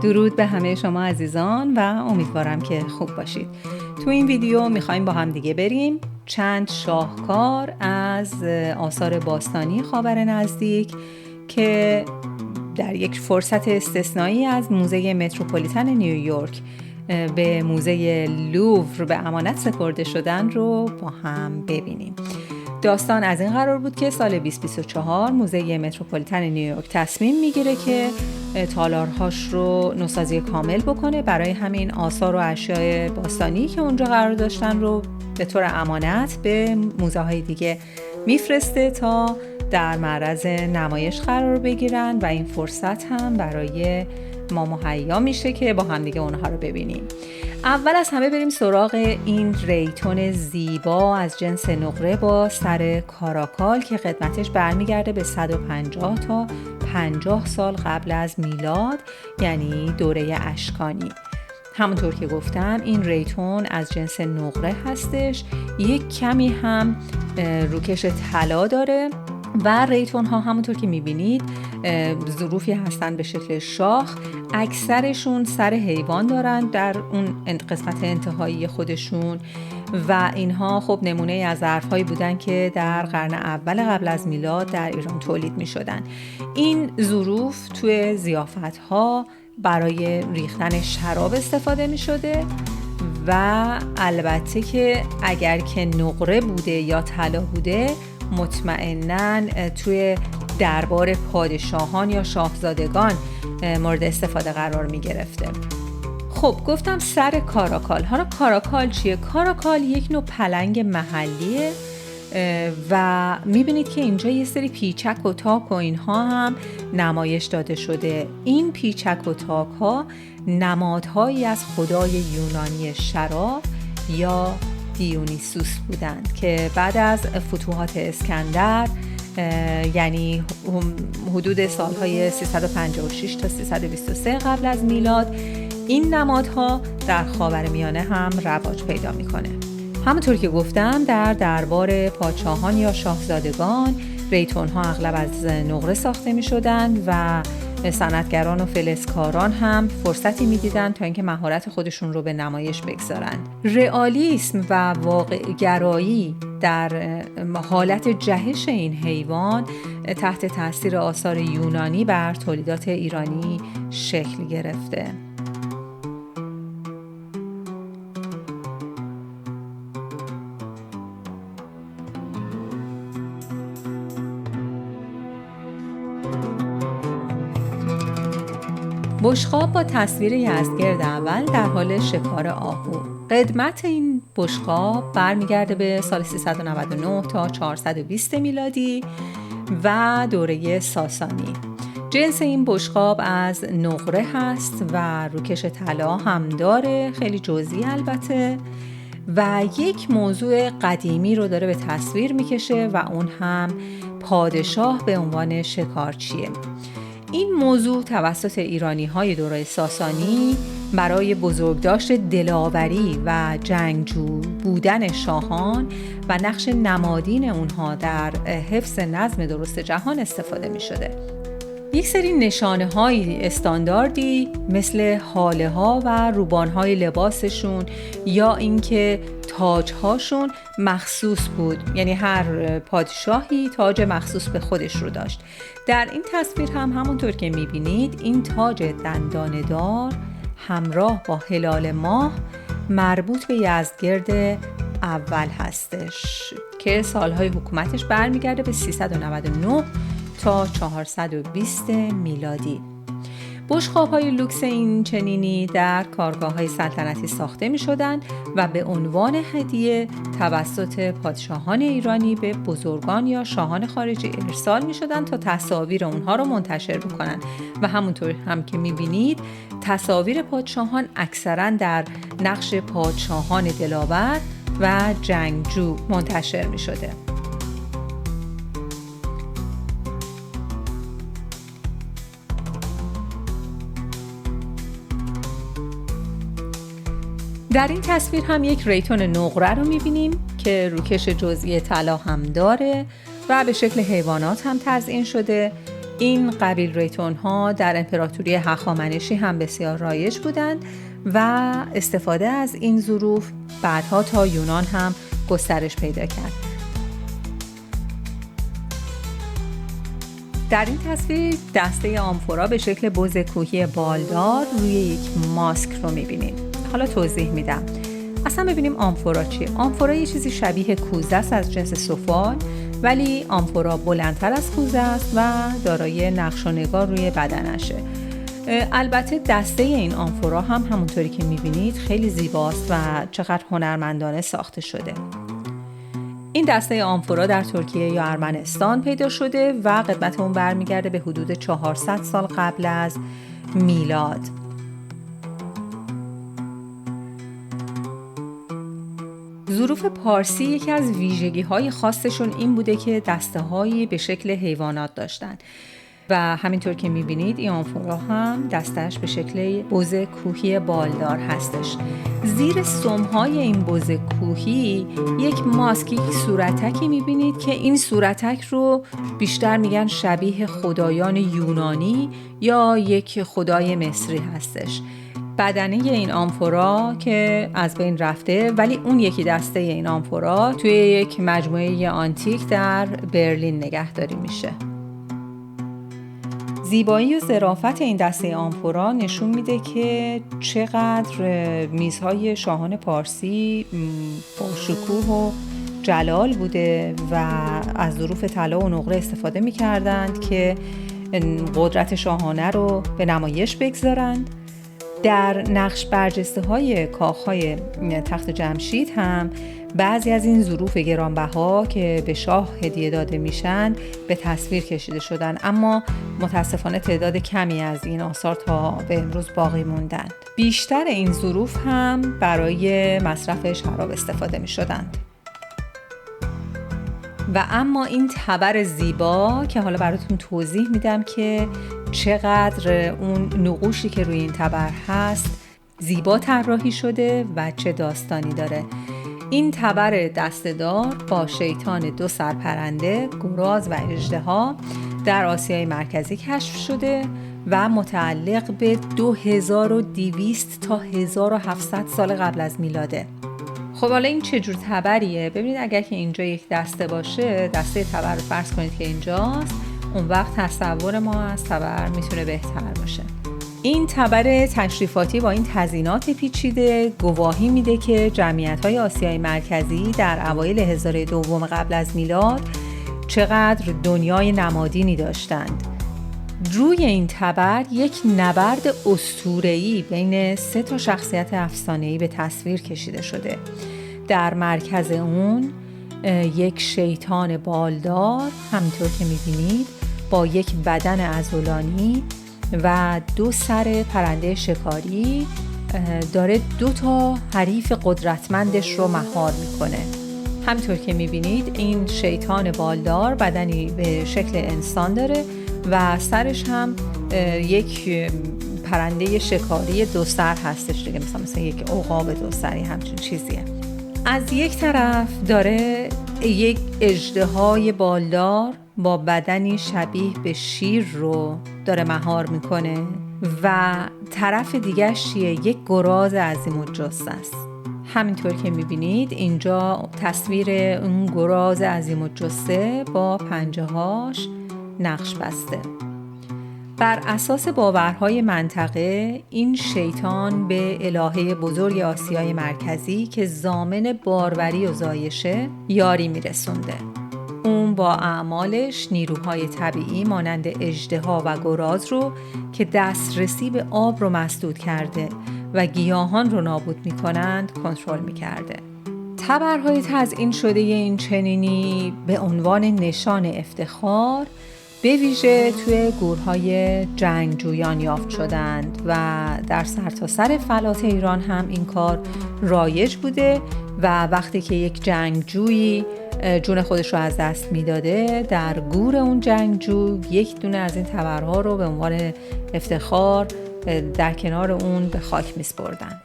درود به همه شما عزیزان و امیدوارم که خوب باشید. تو این ویدیو میخوایم با هم دیگه بریم چند شاهکار از آثار باستانی خاور نزدیک که در یک فرصت استثنایی از موزه متروپولیتن نیویورک به موزه لوور به امانت سپرده شدن رو با هم ببینیم. داستان از این قرار بود که سال 2024 موزه متروپولیتن نیویورک تصمیم میگیره که تالارهاش رو نوسازی کامل بکنه. برای همین آثار و اشیاء باستانی که اونجا قرار داشتن رو به طور امانت به موزه های دیگه میفرسته تا در معرض نمایش قرار بگیرن و این فرصت هم برای ما مهیا میشه که با هم دیگه اونها رو ببینیم. اول از همه بریم سراغ این ریتون زیبا از جنس نقره با سر کاراکال که قدمتش برمیگرده به 150 تا 50 سال قبل از میلاد، یعنی دوره اشکانی. همونطور که گفتم این ریتون از جنس نقره هستش، یک کمی هم روکش طلا داره و ریتون ها همونطور که میبینید ظروفی هستن به شکل شاخ. اکثرشون سر حیوان دارن در اون قسمت انتهایی خودشون و اینها خب نمونه از ظرف‌هایی بودن که در قرن اول قبل از میلاد در ایران تولید میشدن. این ظروف توی ضیافت‌ها برای ریختن شراب استفاده میشده و البته که اگر که نقره بوده یا طلا بوده مطمئناً توی دربار پادشاهان یا شاهزادگان مورد استفاده قرار می گرفته. خب گفتم سر کاراکال. حالا کاراکال چیه؟ کاراکال یک نوع پلنگ محلیه و میبینید که اینجا یه سری پیچک و تاک و اینها هم نمایش داده شده. این پیچک و تاک ها نمادهایی از خدای یونانی شراب یا دیونیسوس بودند که بعد از فتوحات اسکندر یعنی حدود سالهای 356 تا 323 قبل از میلاد این نمادها در خاورمیانه هم رواج پیدا میکنه. همونطور که گفتم در دربار پادشاهان یا شاهزادگان ریتون ها اغلب از نقره ساخته میشدن و صنعتگران و فلزکاران هم فرصتی میدیدن تا اینکه مهارت خودشون رو به نمایش بگذارن. رئالیسم و واقع‌گرایی در حالت جهش این حیوان تحت تاثیر آثار یونانی بر تولیدات ایرانی شکل گرفته. بشقاب با تصویر یزدگرد اول در حال شکار آهو. قدمت این بشقاب برمیگرده به سال 399 تا 420 میلادی و دوره ساسانی. جنس این بشقاب از نقره هست و روکش طلا هم داره، خیلی جزئی البته، و یک موضوع قدیمی رو داره به تصویر میکشه و اون هم پادشاه به عنوان شکارچیه. این موضوع توسط ایرانی‌های دوره ساسانی برای بزرگداشت دلاوری و جنگجو بودن شاهان و نقش نمادین اونها در حفظ نظم درست جهان استفاده می‌شده. یک سری نشانه‌های استانداردی مثل هاله‌ها و روبان‌های لباسشون یا اینکه تاج‌هاشون مخصوص بود، یعنی هر پادشاهی تاج مخصوص به خودش رو داشت. در این تصویر هم همونطور که می‌بینید این تاج دندانه‌دار همراه با هلال ماه مربوط به یزدگرد اول هستش که سالهای حکومتش برمیگرده به 399 تا 420 میلادی. بشقاب‌های لوکس این چنینی در کارگاه‌های سلطنتی ساخته می‌شدند و به عنوان هدیه توسط پادشاهان ایرانی به بزرگان یا شاهان خارجی ارسال می‌شدند تا تصاویر اونها رو منتشر بکنن و همونطور هم که می‌بینید تصاویر پادشاهان اکثراً در نقش پادشاهان دلاور و جنگجو منتشر می‌شده. در این تصویر هم یک ریتون نقره رو می‌بینیم که روکش جزئی طلا هم داره و به شکل حیوانات هم تزیین شده این قبیل ریتون ها در امپراتوری هخامنشی هم بسیار رایج بودند و استفاده از این ظروف بعدها تا یونان هم گسترش پیدا کرد. در این تصویر دسته آمفورا به شکل بز کوهی بالدار روی یک ماسک رو می‌بینید. حالا توضیح میدم. اصلا ببینیم آمفورا چیه؟ آمفورا یه چیزی شبیه کوزه است از جنس سفال، ولی آمفورا بلندتر از کوزه است و دارای نقش و نگار روی بدنشه. البته دسته این آمفورا هم همونطوری که می‌بینید خیلی زیباست و چقدر هنرمندانه ساخته شده. این دسته آمفورا در ترکیه یا ارمنستان پیدا شده و قدمت اون برمیگرده به حدود 400 سال قبل از میلاد. ظروف پارسی یکی از ویژگی‌های خاصشون این بوده که دسته‌هایی به شکل حیوانات داشتن و همینطور که می‌بینید این آمفورا هم دستش به شکل بز کوهی بالدار هستش. زیر سم‌های این بز کوهی یک ماسک، یک صورتکی می‌بینید که این صورتک رو بیشتر میگن شبیه خدایان یونانی یا یک خدای مصری هستش. بدنه این آمفورا که از بین رفته، ولی اون یکی دسته این آمفورا توی یک مجموعه آنتیک در برلین نگهداری میشه. زیبایی و ظرافت این دسته آمفورا نشون میده که چقدر میزهای شاهان پارسی با شکوه و جلال بوده و از ظروف طلا و نقره استفاده میکردند که قدرت شاهانه رو به نمایش بگذارند. در نقش برجسته های کاخهای تخت جمشید هم بعضی از این ظروف گرانبها که به شاه هدیه داده میشن به تصویر کشیده شدن، اما متاسفانه تعداد کمی از این آثار تا به امروز باقی موندند. بیشتر این ظروف هم برای مصرف شراب استفاده میشدند. و اما این تبر زیبا که حالا براتون توضیح میدم که چقدر اون نقوشی که روی این تبر هست زیبا طراحی شده و چه داستانی داره. این تبر دسته‌دار با شیطان 2 سرپرنده، گراز و اژدها در آسیای مرکزی کشف شده و متعلق به 2200 تا 1700 سال قبل از میلاده. خب حالا این چه جور تبریه؟ ببینید اگر که اینجا یک دسته باشه، دسته تبر رو فرض کنید که اینجاست، اون وقت تصور ما از تبر میتونه بهتر باشه. این تبر تشریفاتی با این تزیینات پیچیده گواهی میده که جمعیت‌های آسیای مرکزی در اوایل هزاره دوم قبل از میلاد چقدر دنیای نمادینی داشتند. روی این تبر یک نبرد اسطوره‌ای بین 3 تا شخصیت افسانه‌ای به تصویر کشیده شده. در مرکز اون یک شیطان بالدار همونطور که می‌بینید با یک بدن عضلانی و 2 سر پرنده شکاری داره 2 تا حریف قدرتمندش رو مهار میکنه. همونطور که میبینید این شیطان بالدار بدنی به شکل انسان داره و سرش هم یک پرنده شکاری 2 سر هستش دیگه، مثلا یک عقاب 2 سری همچین چیزیه. از یک طرف داره یک اژدهای بالدار با بدنی شبیه به شیر رو داره مهار میکنه و طرف دیگه چیه؟ یک گراز عظیم‌الجثه است. همینطور که میبینید اینجا تصویر اون گراز عظیم‌الجثه با پنجه‌هاش نقش بسته. بر اساس باورهای منطقه این شیطان به الهه بزرگ آسیای مرکزی که ضامن باروری و زایشه یاری میرسونده. اون با اعمالش نیروهای طبیعی مانند اژدها و گراز رو که دسترسی به آب رو مسدود کرده و گیاهان رو نابود می‌کنند کنترل می‌کرده. تبرهای تزیین شده این چنینی به عنوان نشان افتخار به ویژه توی گورهای جنگجویان یافت شدند و در سرتاسر فلات ایران هم این کار رایج بوده و وقتی که یک جنگجویی جون خودش رو از دست میداده در گور اون جنگجو یک دونه از این تبرها رو به عنوان افتخار در کنار اون به خاک میسپردند.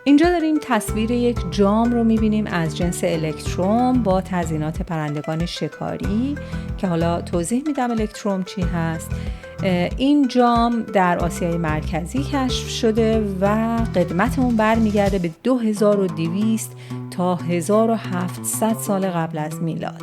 اینجا داریم تصویر یک جام رو میبینیم از جنس الکتروم با تزیینات پرندگان شکاری که حالا توضیح میدم الکتروم چی هست. این جام در آسیای مرکزی کشف شده و قدمت اون برمیگرده به 2200 تا 1700 سال قبل از میلاد.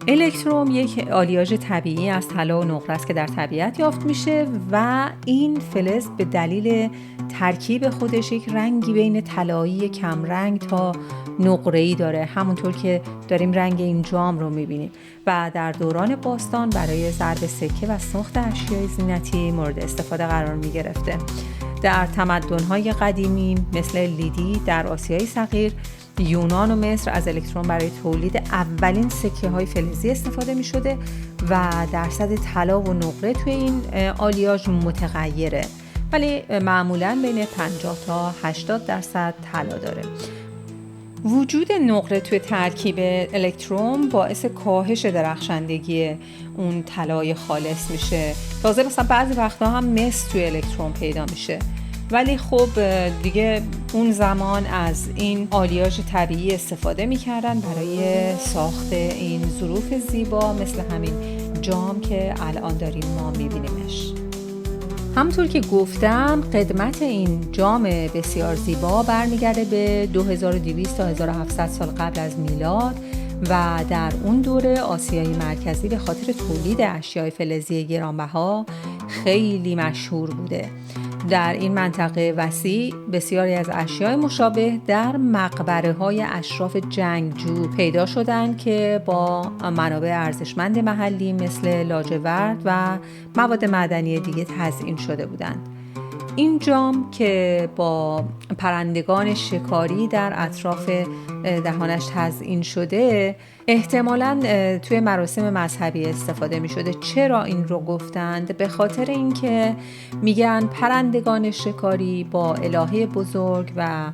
الکتروم یک آلیاژ طبیعی از طلا و نقره است که در طبیعت یافت میشه و این فلز به دلیل ترکیب خودش یک رنگی بین طلایی کمرنگ تا نقره‌ای داره، همونطور که داریم رنگ این جام رو میبینیم و در دوران باستان برای ضرب سکه و ساخت اشیای زینتی مورد استفاده قرار میگرفته. در تمدن‌های قدیمی مثل لیدی در آسیای صغیر، یونان و مصر از الکترون برای تولید اولین سکه‌های فلزی استفاده می‌شده و درصد طلا و نقره توی این آلیاژ متغیره، ولی معمولاً بین 50 تا 80% طلا داره. وجود نقره توی ترکیب الکترون باعث کاهش درخشندگی اون طلای خالص میشه. تازه مثلا بعضی وقتا هم مس توی الکترون پیدا میشه، ولی خب دیگه اون زمان از این آلیاژ طبیعی استفاده میکردن برای ساخت این ظروف زیبا مثل همین جام که الان داریم ما میبینیمش. همونطور که گفتم قدمت این جام بسیار زیبا برمیگرده به 2200 تا 1700 سال قبل از میلاد و در اون دوره آسیای مرکزی به خاطر تولید اشیای فلزی گرانبها خیلی مشهور بوده. در این منطقه وسیع بسیاری از اشیای مشابه در مقبره‌های اشراف جنگجو پیدا شدند که با منابع ارزشمند محلی مثل لاجورد و مواد معدنی دیگه تزیین شده بودند. این جام که با پرندگان شکاری در اطراف دهانش تزیین شده احتمالاً توی مراسم مذهبی استفاده می شده. چرا این رو گفتند؟ به خاطر اینکه میگن پرندگان شکاری با الهه بزرگ و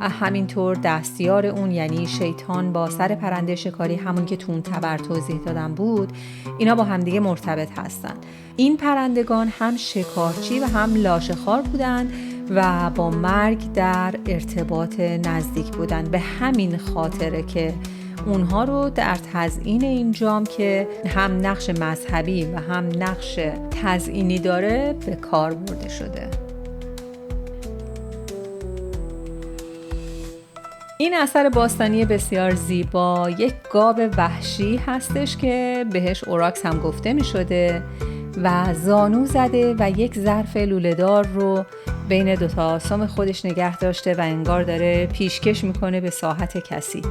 همینطور دستیار اون یعنی شیطان با سر پرنده شکاری، همون که تو اون تبر توضیح دادم بود، اینا با همدیگه مرتبط هستن. این پرندگان هم شکارچی و هم لاشه‌خوار بودن و با مرگ در ارتباط نزدیک بودن. به همین خاطره که اونها رو در تزیین این جام که هم نقش مذهبی و هم نقش تزیینی داره به کار برده شده. این اثر باستانی بسیار زیبا یک گاو وحشی هستش که بهش اوراکس هم گفته می شده و زانو زده و یک ظرف لوله‌دار رو بین دوتا آسام خودش نگه داشته و انگار داره پیشکش میکنه به ساحت کسی.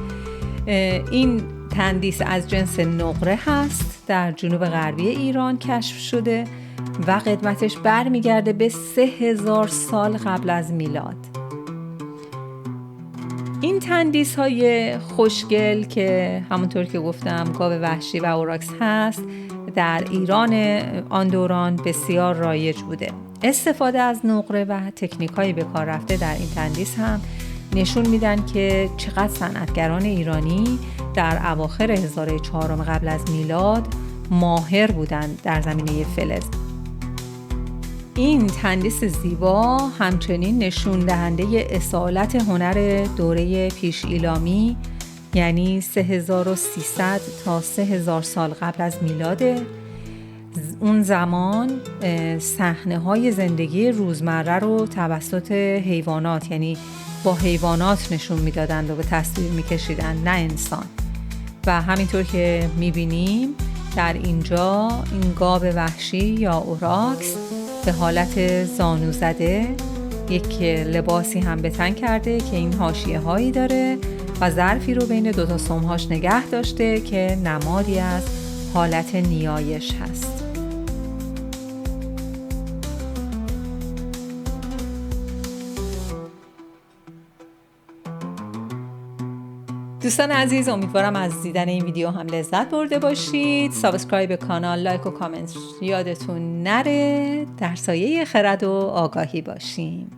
این تندیس از جنس نقره هست، در جنوب غربی ایران کشف شده و قدمتش برمیگرده به 3000 سال قبل از میلاد. این تندیس های خوشگل که همونطور که گفتم گاو وحشی و اوراکس هست در ایران آن دوران بسیار رایج بوده. استفاده از نقره و تکنیک های به کار رفته در این تندیس هم نشون میدن که چقدر صنعتگران ایرانی در اواخر هزاره چهارم قبل از میلاد ماهر بودند در زمینه فلز. این تندیس زیبا همچنین نشون دهنده اصالت هنر دوره پیش ایلامی یعنی 3300 تا 3000 سال قبل از میلاده. اون زمان صحنه‌های زندگی روزمره رو توسط حیوانات یعنی با حیوانات نشون میدادند و به تصویر میکشیدن، نه انسان. و همینطور که میبینیم در اینجا این گاو وحشی یا اوراکس به حالت زانو زده یک لباسی هم به تن کرده که این حاشیه هایی داره و ظرفی رو بین دوتا سمهاش نگه داشته که نمادی از حالت نیایش هست. دوستان عزیز، امیدوارم از دیدن این ویدیو هم لذت برده باشید. سابسکرایب کانال، لایک و کامنت یادتون نره. در سایه خرد و آگاهی باشیم.